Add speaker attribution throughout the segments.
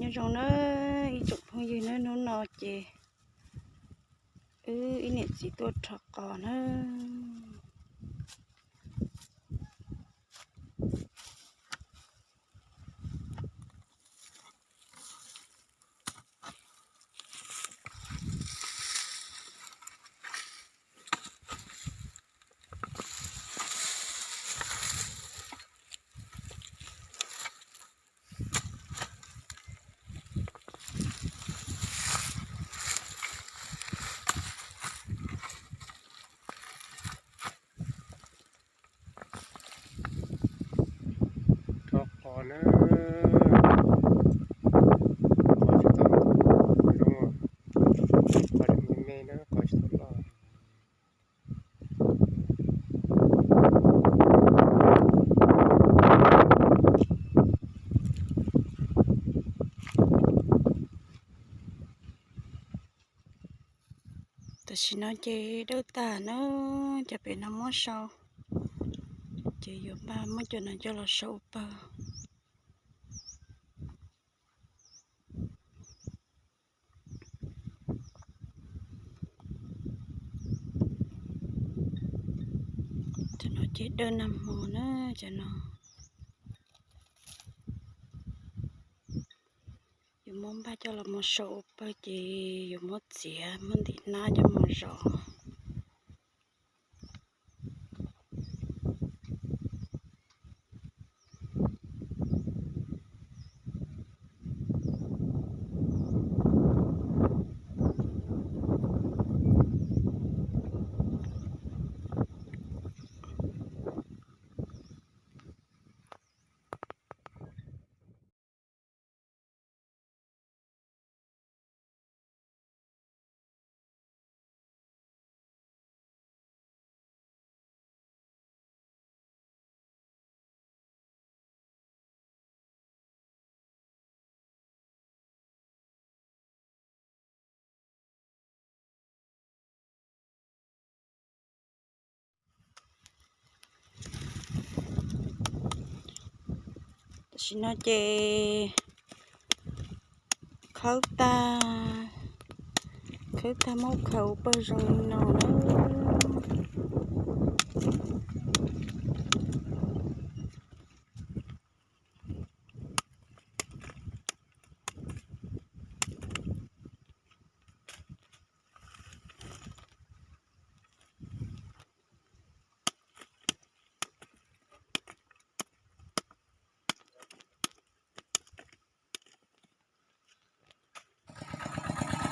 Speaker 1: như trong nó ít chụp không gì nữa nó nọ chị ít nè chỉ tôi thật còn nữa
Speaker 2: còn nữa có chút tao đúng không có được mê nữa có chút lo
Speaker 1: แต่ฉันน่าจะเดินตาเนาะจะเป็นน้ำมันโซ่จะอยู่บ้านไม่จนน่าจะเราโซ่เปล่าจะน่าจะเดินน้ำหัวเนาะจะเนาะอยู่มองบ้านจะเรามาโซ่เปล่าจะอยู่มดเสียมันดีน่าจะมาโซ่ฉันน่าจะเขาตามกเขาไปตรงนอน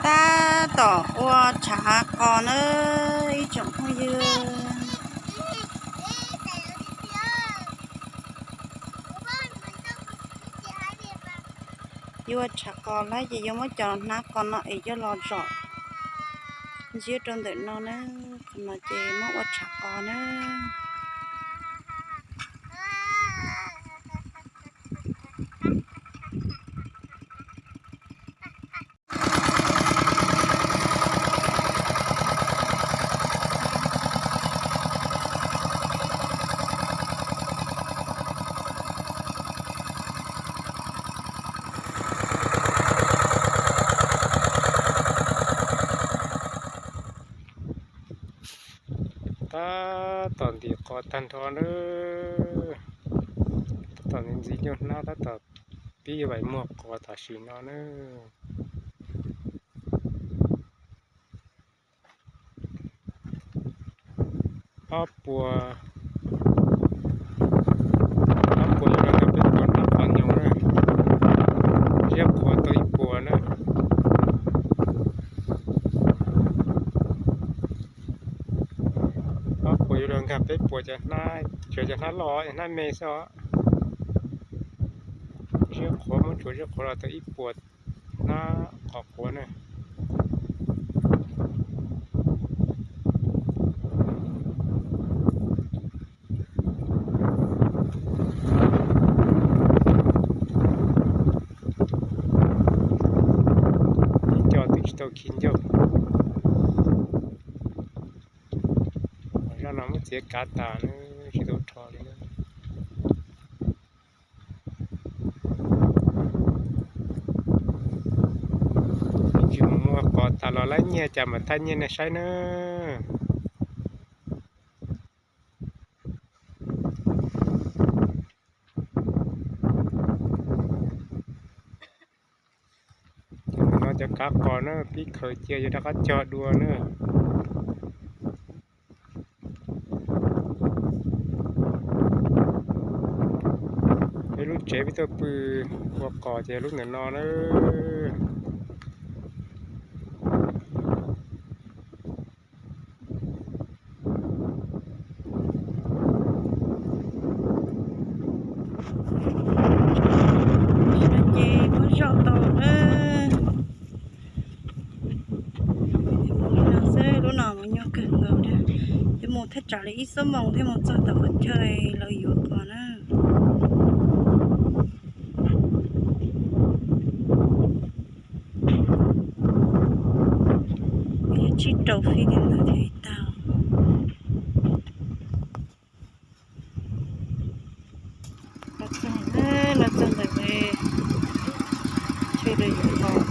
Speaker 1: ตาต่อว่าฉาก่อนจงให้ยืนยัวฉาก่อนแล้วจะยังไม่จอดนักก่อนเนาะอีกจะรอจอดยืดจนเด็กนอนขณะเจมว่าฉาก่อน
Speaker 2: ถ้าตอนที่กอดทันทอนตอนนี้สิโยนหน้าถ้าตอนพี่ใบหมวกกอดตาชีนอนอ้อปัวอยู่แล้วก็เป็นตัวนักฟังอยู่เรียบขอตัวอีปัวปัวอยู่แล้วครับเป็นปัวจะหน้าเฉยจะหน้าล้อหน้าเมย์ซะเรียบขอมันช่วยเรียบขอเราตัวอีปัวหน้าขอบปัวตัวกินเยอะเราน้ำเสียกาตาชิโดทอเลย lấy nhẹ chạm mà thay nhẹ này sai nữa nó cho cá cò nó tí khởi chia cho nó có cho đua nữa cái lúc chế với tôi bự qua cò thì lúc này nó
Speaker 1: một thế trả lý số mong thêm một giờ tập chơi lợi dụng còn á chỉ trâu phi đi là thấy tao là chân về chơi lợi dụng còn